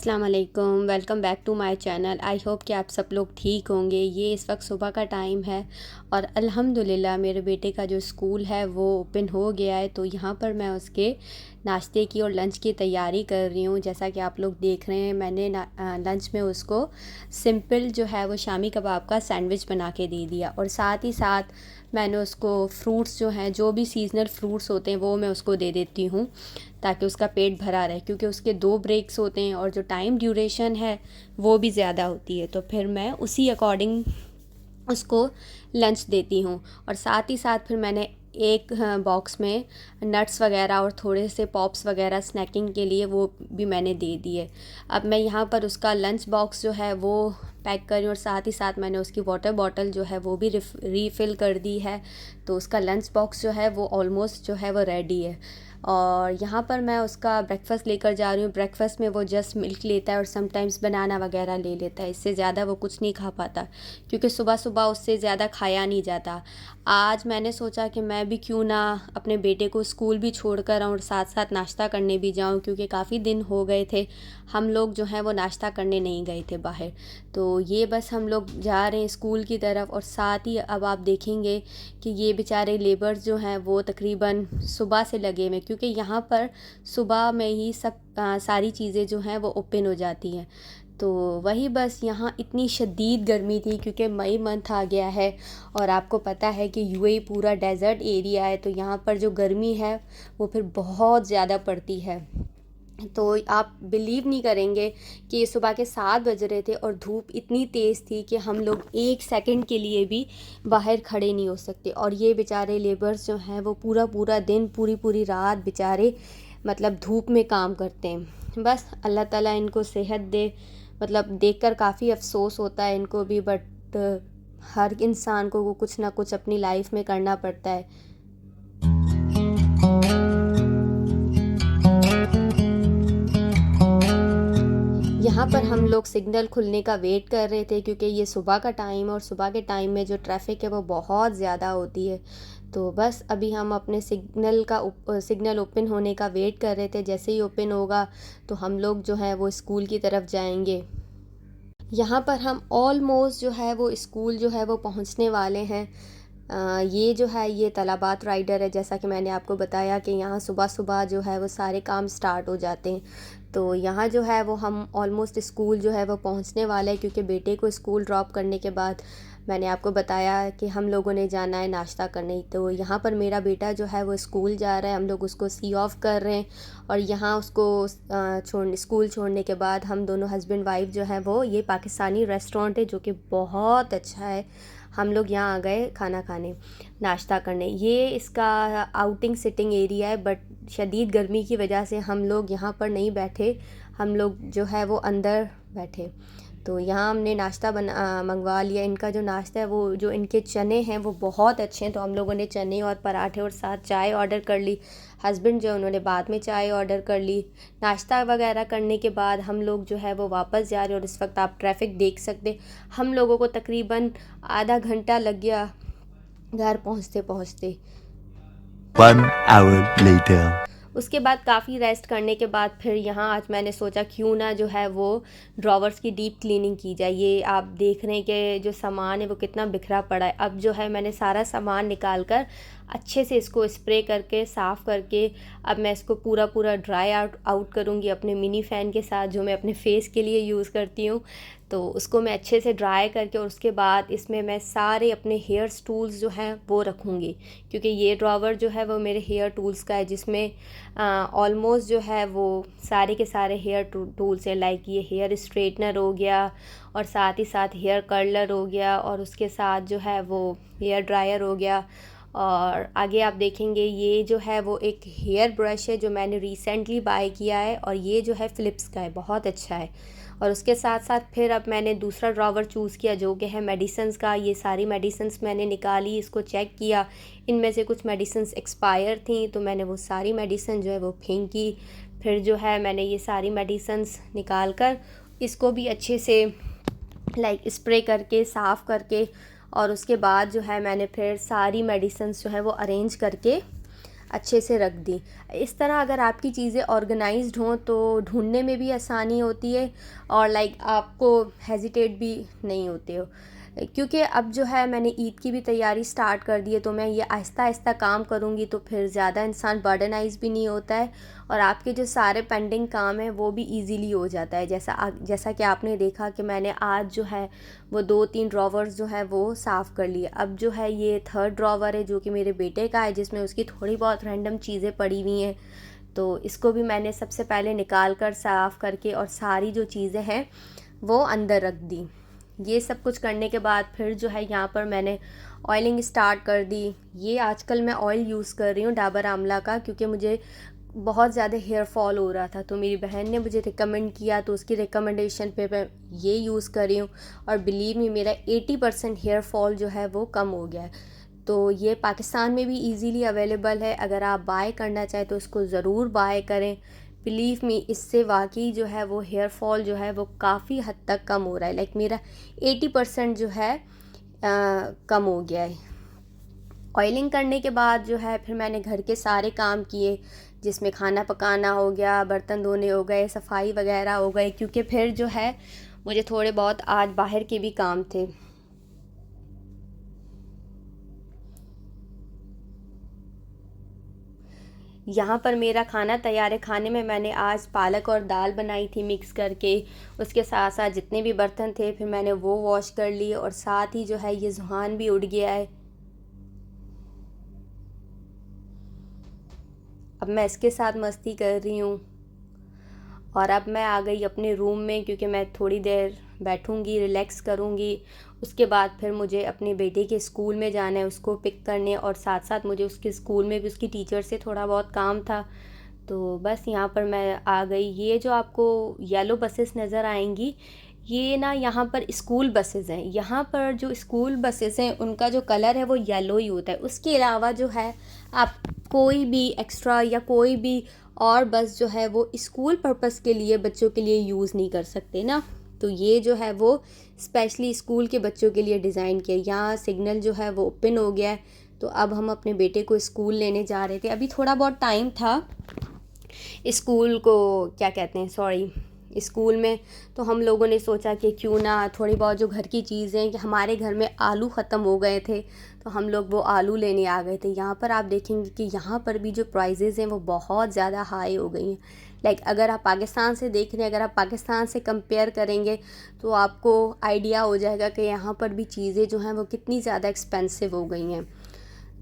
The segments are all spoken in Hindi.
अस्सलाम वालेकुम, welcome back to my channel. I hope कि आप सब लोग ठीक होंगे। ये इस वक्त सुबह का टाइम है और अल्हम्दुलिल्लाह मेरे बेटे का जो स्कूल है वो ओपन हो गया है। तो यहाँ पर मैं उसके नाश्ते की और लंच की तैयारी कर रही हूँ। जैसा कि आप लोग देख रहे हैं, मैंने लंच में उसको सिंपल जो है वो शामी कबाब का सैंडविच बना के दे दिया और साथ ही साथ मैंने उसको फ्रूट्स जो हैं, जो भी सीज़नल फ्रूट्स होते हैं वो मैं उसको दे देती हूँ ताकि उसका पेट भरा रहे, क्योंकि उसके 2 ब्रेक्स होते हैं और जो टाइम ड्यूरेशन है वो भी ज़्यादा होती है। तो फिर मैं उसी अकॉर्डिंग उसको लंच देती हूँ और साथ ही साथ फिर मैंने एक बॉक्स में नट्स वगैरह और थोड़े से पॉप्स वगैरह स्नैकिंग के लिए वो भी मैंने दे दिए। अब मैं यहाँ पर उसका लंच बॉक्स जो है वो पैक करी और साथ ही साथ मैंने उसकी वाटर बॉटल जो है वो भी रीफ़िल कर दी है। तो उसका लंच बॉक्स जो है वो ऑलमोस्ट जो है वो रेडी है। और यहाँ पर मैं उसका ब्रेकफ़ास्ट लेकर जा रही हूँ। ब्रेकफ़ास्ट में वो जस्ट मिल्क लेता है और समटाइम्स बनाना वगैरह ले लेता है। इससे ज़्यादा वो कुछ नहीं खा पाता क्योंकि सुबह सुबह उससे ज़्यादा खाया नहीं जाता। आज मैंने सोचा कि मैं भी क्यों ना अपने बेटे को स्कूल भी छोड़ कर आऊँ और साथ साथ नाश्ता करने भी जाऊँ, क्योंकि काफ़ी दिन हो गए थे हम लोग जो हैं वो नाश्ता करने नहीं गए थे बाहर। तो ये बस हम लोग जा रहे हैं स्कूल की तरफ। और साथ ही अब आप देखेंगे कि ये बेचारे लेबर्स जो हैं वो तकरीबन सुबह से लगे हुए, क्योंकि यहाँ पर सुबह में ही सब सारी चीज़ें जो हैं वो ओपन हो जाती हैं। तो वही बस यहाँ इतनी शदीद गर्मी थी क्योंकि मई मंथ आ गया है और आपको पता है कि यूएई पूरा डेज़र्ट एरिया है, तो यहाँ पर जो गर्मी है वो फिर बहुत ज़्यादा पड़ती है। तो आप बिलीव नहीं करेंगे कि सुबह के 7 बज रहे थे और धूप इतनी तेज़ थी कि हम लोग एक सेकंड के लिए भी बाहर खड़े नहीं हो सकते। और ये बेचारे लेबर्स जो हैं वो पूरा पूरा दिन पूरी पूरी रात बेचारे मतलब धूप में काम करते हैं। बस अल्लाह ताला इनको सेहत दे। मतलब देखकर काफ़ी अफ़सोस होता है इनको भी, बट हर इंसान को वो कुछ ना कुछ अपनी लाइफ में करना पड़ता है। यहाँ पर हम लोग सिग्नल खुलने का वेट कर रहे थे क्योंकि ये सुबह का टाइम है और सुबह के टाइम में जो ट्रैफिक है वो बहुत ज़्यादा होती है। तो बस अभी हम अपने सिग्नल ओपन होने का वेट कर रहे थे। जैसे ही ओपन होगा तो हम लोग जो है वो स्कूल की तरफ जाएंगे। यहाँ पर हम ऑलमोस्ट जो है वो स्कूल जो है वो पहुँचने वाले हैं। ये जो है ये तलाबात राइडर है। जैसा कि मैंने आपको बताया कि यहाँ सुबह सुबह जो है वो सारे काम स्टार्ट हो जाते हैं। तो यहाँ जो है वो हम ऑलमोस्ट स्कूल जो है वो पहुँचने वाले हैं, क्योंकि बेटे को स्कूल ड्रॉप करने के बाद मैंने आपको बताया कि हम लोगों ने जाना है नाश्ता करने। तो यहाँ पर मेरा बेटा जो है वो स्कूल जा रहा है, हम लोग उसको सी ऑफ कर रहे हैं। और यहाँ उसको स्कूल छोड़ने के बाद हम दोनों हस्बैंड वाइफ जो है वो, ये पाकिस्तानी रेस्टोरेंट है जो कि बहुत अच्छा है, हम लोग यहाँ आ गए खाना खाने, नाश्ता करने। ये इसका आउटिंग सिटिंग एरिया है, बट शदीद गर्मी की वजह से हम लोग यहाँ पर नहीं बैठे, हम लोग जो है वो अंदर बैठे। तो यहाँ हमने नाश्ता मंगवा लिया। इनका जो नाश्ता है वो, जो इनके चने हैं वो बहुत अच्छे हैं, तो हम लोगों ने चने और पराठे और साथ चाय ऑर्डर कर ली। हस्बैंड जो उन्होंने बाद में चाय ऑर्डर कर ली। नाश्ता वगैरह करने के बाद हम लोग जो है वो वापस जा रहे हैं और इस वक्त आप ट्रैफिक देख सकते। हम लोगों को तकरीबन आधा घंटा लग गया घर पहुँचते पहुँचते। 1 hour later. उसके बाद काफ़ी रेस्ट करने के बाद फिर यहाँ आज मैंने सोचा क्यों ना जो है वो ड्रॉवर्स की डीप क्लीनिंग की जाए। ये आप देख रहे हैं कि जो सामान है वो कितना बिखरा पड़ा है। अब जो है मैंने सारा सामान निकाल कर अच्छे से इसको स्प्रे करके साफ़ करके अब मैं इसको पूरा पूरा ड्राई आउट करूँगी अपने मिनी फ़ैन के साथ, जो मैं अपने फेस के लिए यूज़ करती हूँ। तो उसको मैं अच्छे से ड्राई करके और उसके बाद इसमें मैं सारे अपने हेयर टूल्स जो हैं वो रखूँगी, क्योंकि ये ड्रॉवर जो है वो मेरे हेयर टूल्स का है, जिसमें ऑलमोस्ट जो है वो सारे के सारे हेयर टूल्स है। लाइक ये हेयर स्ट्रेटनर हो गया और साथ ही साथ हेयर कर्लर हो गया और उसके साथ जो है वो हेयर ड्रायर हो गया। और आगे आप देखेंगे ये जो है वो एक हेयर ब्रश है जो मैंने रिसेंटली बाय किया है और ये जो है फ़िलिप्स का है, बहुत अच्छा है। और उसके साथ साथ फिर अब मैंने दूसरा ड्रॉवर चूज़ किया जो कि है मेडिसिन्स का। ये सारी मेडिसिन्स मैंने निकाली, इसको चेक किया, इनमें से कुछ मेडिसिन्स एक्सपायर थी तो मैंने वो सारी मेडिसिन जो है वो फेंकी। फिर जो है मैंने ये सारी मेडिसिन्स निकाल कर इसको भी अच्छे से लाइक स्प्रे करके साफ़ करके और उसके बाद जो है मैंने फिर सारी मेडिसिन्स जो है वो अरेंज करके अच्छे से रख दी। इस तरह अगर आपकी चीज़ें ऑर्गेनाइज्ड हों तो ढूंढने में भी आसानी होती है और लाइक आपको हेजिटेट भी नहीं होते हो। क्योंकि अब जो है मैंने ईद की भी तैयारी स्टार्ट कर दी है, तो मैं ये आहिस्ता आहिस्ता काम करूँगी तो फिर ज़्यादा इंसान बर्डनाइज भी नहीं होता है और आपके जो सारे पेंडिंग काम हैं वो भी इजीली हो जाता है। जैसा कि आपने देखा कि मैंने आज जो है वो 2-3 ड्रॉवर्स जो है वो साफ़ कर लिए। अब जो है ये थर्ड ड्रॉवर है जो कि मेरे बेटे का है, जिसमें उसकी थोड़ी बहुत रैंडम चीज़ें पड़ी हुई हैं, तो इसको भी मैंने सबसे पहले निकाल कर साफ़ करके और सारी जो चीज़ें हैं वो अंदर रख दी। ये सब कुछ करने के बाद फिर जो है यहाँ पर मैंने ऑयलिंग स्टार्ट कर दी। ये आजकल मैं ऑयल यूज़ कर रही हूँ डाबर आमला का, क्योंकि मुझे बहुत ज़्यादा हेयर फॉल हो रहा था, तो मेरी बहन ने मुझे रिकमेंड किया तो उसकी रिकमेंडेशन पे मैं ये यूज़ कर रही हूँ और बिलीव मी मेरा 80% हेयर फॉल जो है वो कम हो गया है। तो ये पाकिस्तान में भी इजीली अवेलेबल है, अगर आप बाय करना चाहें तो इसको ज़रूर बाय करें। बिलीव मी इससे वाकई जो है वो हेयर फॉल जो है वो काफ़ी हद तक कम हो रहा है। लाइक मेरा 80% जो है कम हो गया है। ऑयलिंग करने के बाद जो है फिर मैंने घर के सारे काम किए, जिसमें खाना पकाना हो गया, बर्तन धोने हो गए, सफाई वगैरह हो गए, क्योंकि फिर जो है मुझे थोड़े बहुत आज बाहर के भी काम थे। यहाँ पर मेरा खाना तैयार है। खाने में मैंने आज पालक और दाल बनाई थी मिक्स करके। उसके साथ साथ जितने भी बर्तन थे फिर मैंने वो वॉश कर लिए और साथ ही जो है ये ज़ुहान भी उड़ गया है। अब मैं इसके साथ मस्ती कर रही हूँ और अब मैं आ गई अपने रूम में, क्योंकि मैं थोड़ी देर बैठूँगी, रिलैक्स करूँगी। उसके बाद फिर मुझे अपने बेटे के स्कूल में जाना है, उसको पिक करने, और साथ साथ मुझे उसके स्कूल में भी उसकी टीचर से थोड़ा बहुत काम था। तो बस यहाँ पर मैं आ गई। ये जो आपको येलो बसेस नज़र आएंगी, ये ना यहाँ पर स्कूल बसेस हैं। यहाँ पर जो स्कूल बसेस हैं उनका जो कलर है वो येलो ही होता है। उसके अलावा जो है आप कोई भी एक्स्ट्रा या कोई भी और बस जो है वो स्कूल पर्पस के लिए बच्चों के लिए यूज़ नहीं कर सकते ना। तो ये जो है वो स्पेशली स्कूल के बच्चों के लिए डिज़ाइन किया। यहाँ सिग्नल जो है वो ओपन हो गया है, तो अब हम अपने बेटे को स्कूल लेने जा रहे थे। अभी थोड़ा बहुत टाइम था स्कूल को क्या कहते हैं सॉरी स्कूल में, तो हम लोगों ने सोचा कि क्यों ना थोड़ी बहुत जो घर की चीज़ें, कि हमारे घर में आलू ख़त्म हो गए थे तो हम लोग वो आलू लेने आ गए थे। यहाँ पर आप देखेंगे कि यहाँ पर भी जो प्राइजेज़ हैं वो बहुत ज़्यादा हाई हो गई हैं। लाइक अगर आप पाकिस्तान से देख रहे हैं, अगर आप पाकिस्तान से कंपेयर करेंगे तो आपको आइडिया हो जाएगा कि यहाँ पर भी चीज़ें जो हैं वो कितनी ज़्यादा एक्सपेंसिव हो गई हैं।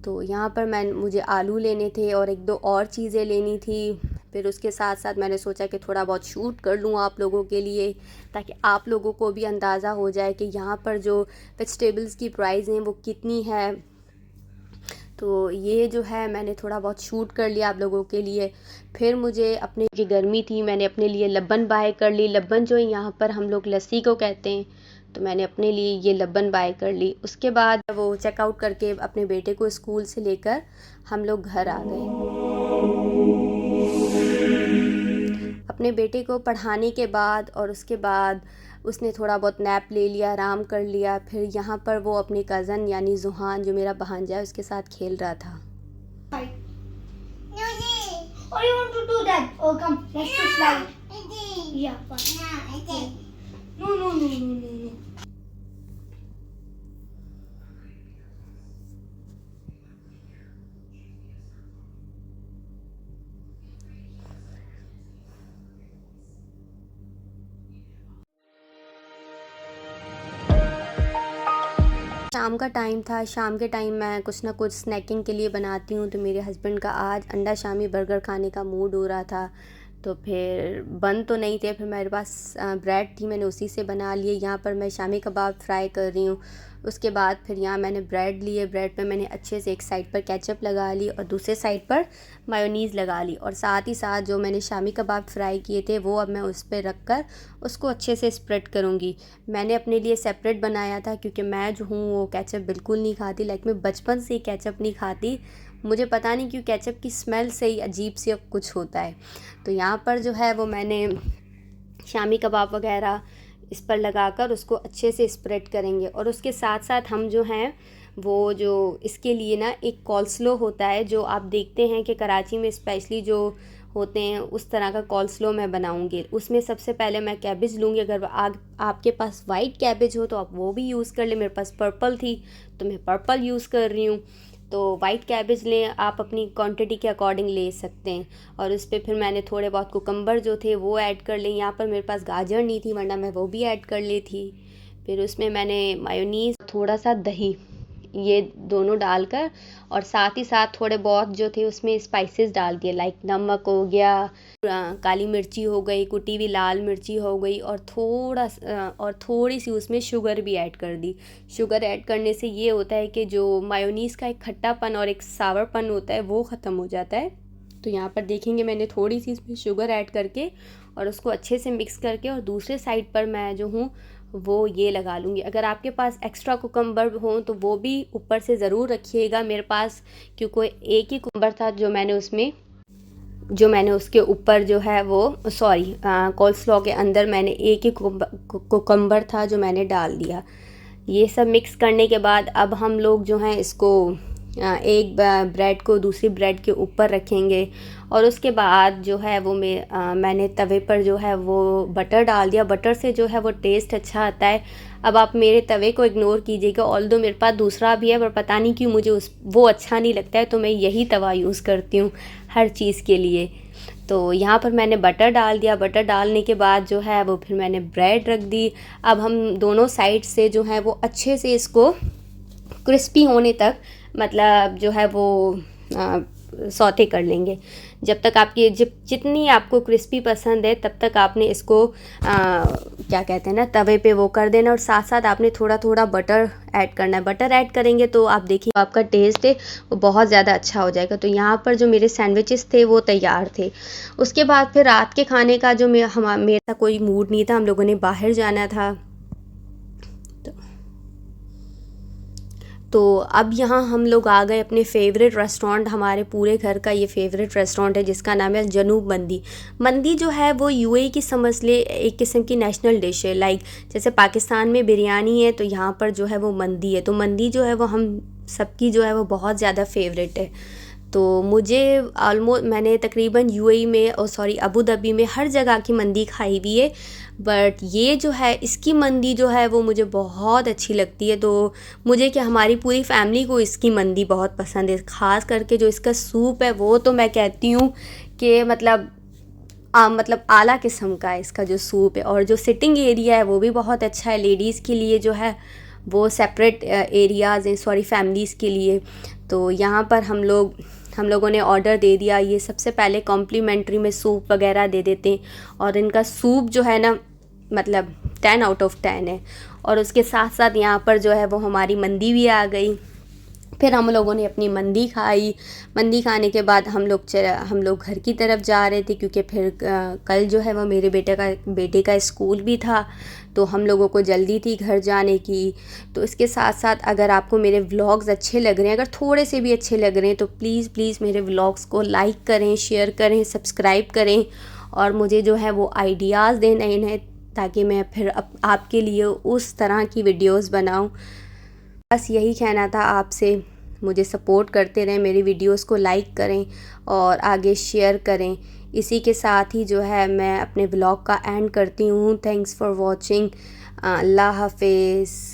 तो यहाँ पर मुझे आलू लेने थे और एक दो और चीज़ें लेनी थी। फिर उसके साथ साथ मैंने सोचा कि थोड़ा बहुत शूट कर लूँ आप लोगों के लिए, ताकि आप लोगों को भी अंदाज़ा हो जाए कि यहाँ पर जो वेजिटेबल्स की प्राइस हैं वो कितनी है। तो ये जो है मैंने थोड़ा बहुत शूट कर लिया आप लोगों के लिए। फिर मुझे अपने जो गर्मी थी मैंने अपने लिए लब्बन बाय कर ली। लब्बन जो यहाँ पर हम लोग लस्सी को कहते हैं, तो मैंने अपने लिए ये लब्बन बाय कर ली। उसके बाद वो चेकआउट करके अपने बेटे को स्कूल से लेकर हम लोग घर आ गए। अपने बेटे को पढ़ाने के बाद और उसके बाद उसने थोड़ा बहुत नैप ले लिया, आराम कर लिया। फिर यहाँ पर वो अपने कज़न यानी ज़ुहान जो मेरा भांजा है उसके साथ खेल रहा था। Or you want to do that? Oh, come, let's do slide. Yeah, fine. No. शाम का टाइम था। शाम के टाइम मैं कुछ ना कुछ स्नैकिंग के लिए बनाती हूँ, तो मेरे हस्बैंड का आज अंडा शामी बर्गर खाने का मूड हो रहा था। तो फिर बन तो नहीं थे, फिर मेरे पास ब्रेड थी, मैंने उसी से बना लिए। यहाँ पर मैं शामी कबाब फ्राई कर रही हूँ। उसके बाद फिर यहाँ मैंने ब्रेड लिए, ब्रेड पे मैंने अच्छे से एक साइड पर केचप लगा ली और दूसरे साइड पर मायोनीज़ लगा ली, और साथ ही साथ जो मैंने शामी कबाब फ्राई किए थे वो अब मैं उस पर रख कर उसको अच्छे से स्प्रेड करूँगी। मैंने अपने लिए सेपरेट बनाया था क्योंकि मैं जो हूँ वो केचप बिल्कुल नहीं खाती। लाइक मैं बचपन से केचप नहीं खाती, मुझे पता नहीं क्यों केचप की स्मेल से ही अजीब सी कुछ होता है। तो यहाँ पर जो है वो मैंने शामी कबाब वगैरह इस पर लगाकर उसको अच्छे से स्प्रेड करेंगे, और उसके साथ साथ हम जो हैं वो जो इसके लिए ना एक कॉल्स्लो होता है, जो आप देखते हैं कि कराची में स्पेशली जो होते हैं, उस तरह का कॉल्स्लो मैं बनाऊंगी। उसमें सबसे पहले मैं कैबेज लूँगी। अगर आपके पास वाइट कैबेज हो तो आप वो भी यूज़ कर लें। मेरे पास पर्पल थी तो मैं पर्पल यूज़ कर रही हूँ। तो वाइट कैबेज लें, आप अपनी क्वांटिटी के अकॉर्डिंग ले सकते हैं। और उस पर फिर मैंने थोड़े बहुत कुकम्बर जो थे वो ऐड कर लें। यहाँ पर मेरे पास गाजर नहीं थी, वरना मैं वो भी ऐड कर ली थी। फिर उसमें मैंने मायोनीज़, थोड़ा सा दही, ये दोनों डालकर, और साथ ही साथ थोड़े बहुत जो थे उसमें स्पाइसेस डाल दिए, लाइक नमक हो गया, काली मिर्ची हो गई, कुटी हुई लाल मिर्ची हो गई, और थोड़ी सी उसमें शुगर भी ऐड कर दी। शुगर ऐड करने से ये होता है कि जो मायोनीज़ का एक खट्टापन और एक सावरपन होता है वो ख़त्म हो जाता है। तो यहाँ पर देखेंगे मैंने थोड़ी सी इसमें शुगर ऐड करके और उसको अच्छे से मिक्स करके, और दूसरे साइड पर मैं जो हूँ वो ये लगा लूँगी। अगर आपके पास एक्स्ट्रा कुकम्बर हो तो वो भी ऊपर से ज़रूर रखिएगा। मेरे पास क्योंकि एक ही कुकम्बर था जो मैंने उसके ऊपर जो है वो कोल्स्लॉ के अंदर मैंने एक ही कुकम्बर था जो मैंने डाल दिया। ये सब मिक्स करने के बाद अब हम लोग जो हैं इसको एक ब्रेड को दूसरी ब्रेड के ऊपर रखेंगे, और उसके बाद जो है वो मैंने तवे पर जो है वो बटर डाल दिया। बटर से जो है वो टेस्ट अच्छा आता है। अब आप मेरे तवे को इग्नोर कीजिएगा, ऑल्दो मेरे पास दूसरा भी है, पर पता नहीं क्यों मुझे वो अच्छा नहीं लगता है, तो मैं यही तवा यूज़ करती हूँ हर चीज़ के लिए। तो यहाँ पर मैंने बटर डाल दिया। बटर डालने के बाद जो है वो फिर मैंने ब्रेड रख दी। अब हम दोनों साइड से जो है वो अच्छे से इसको क्रिस्पी होने तक, मतलब जो है वो सौते कर लेंगे। जब तक आपकी जितनी आपको क्रिस्पी पसंद है तब तक आपने इसको क्या कहते हैं ना, तवे पे वो कर देना, और साथ साथ आपने थोड़ा थोड़ा बटर ऐड करना है। बटर ऐड करेंगे तो आप देखिए आपका टेस्ट है वो बहुत ज़्यादा अच्छा हो जाएगा। तो यहाँ पर जो मेरे सैंडविचेस थे वो तैयार थे। उसके बाद फिर रात के खाने का जो मेरा कोई मूड नहीं था, हम लोगों ने बाहर जाना था। तो अब यहाँ हम लोग आ गए अपने फेवरेट रेस्टोरेंट, हमारे पूरे घर का ये फेवरेट रेस्टोरेंट है जिसका नाम है जनूब मंदी। मंदी जो है वो यूएई की समझ ले एक किस्म की नेशनल डिश है। लाइक जैसे पाकिस्तान में बिरयानी है तो यहाँ पर जो है वो मंदी है। तो मंदी जो है वो हम सबकी जो है वो बहुत ज़्यादा फेवरेट है। तो मुझे मैंने तकरीबन यूएई में अबू धाबी में हर जगह की मंदी खाई हुई है, बट ये जो है इसकी मंदी जो है वो मुझे बहुत अच्छी लगती है। तो मुझे क्या, हमारी पूरी फैमिली को इसकी मंदी बहुत पसंद है। ख़ास करके जो इसका सूप है वो तो मैं कहती हूँ कि मतलब आला किस्म का है इसका जो सूप है। और जो सिटिंग एरिया है वो भी बहुत अच्छा है। लेडीज़ के लिए जो है वो सेपरेट एरियाज़ हैं, फैमिलीज़ के लिए। तो यहाँ पर हम लोगों ने ऑर्डर दे दिया। ये सबसे पहले कॉम्प्लीमेंट्री में सूप वगैरह दे देते हैं, और इनका सूप जो है ना, मतलब 10 आउट ऑफ 10 है। और उसके साथ साथ यहाँ पर जो है वो हमारी मंदी भी आ गई। फिर हम लोगों ने अपनी मंदी खाई। मंदी खाने के बाद हम लोग घर की तरफ जा रहे थे, क्योंकि फिर कल जो है वो मेरे बेटे का स्कूल भी था, तो हम लोगों को जल्दी थी घर जाने की। तो इसके साथ साथ अगर आपको मेरे व्लॉग्स अच्छे लग रहे हैं, अगर थोड़े से भी अच्छे लग रहे हैं, तो प्लीज़ मेरे व्लॉग्स को लाइक करें, शेयर करें, सब्सक्राइब करें, और मुझे जो है वो आइडियाज़ दें नए, ताकि मैं फिर आपके लिए उस तरह की वीडियोज़ बनाऊँ। बस यही कहना था आपसे। मुझे सपोर्ट करते रहें, मेरी वीडियोस को लाइक करें और आगे शेयर करें। इसी के साथ ही जो है मैं अपने ब्लॉग का एंड करती हूँ। Thanks for watching. अल्लाह हाफिज़।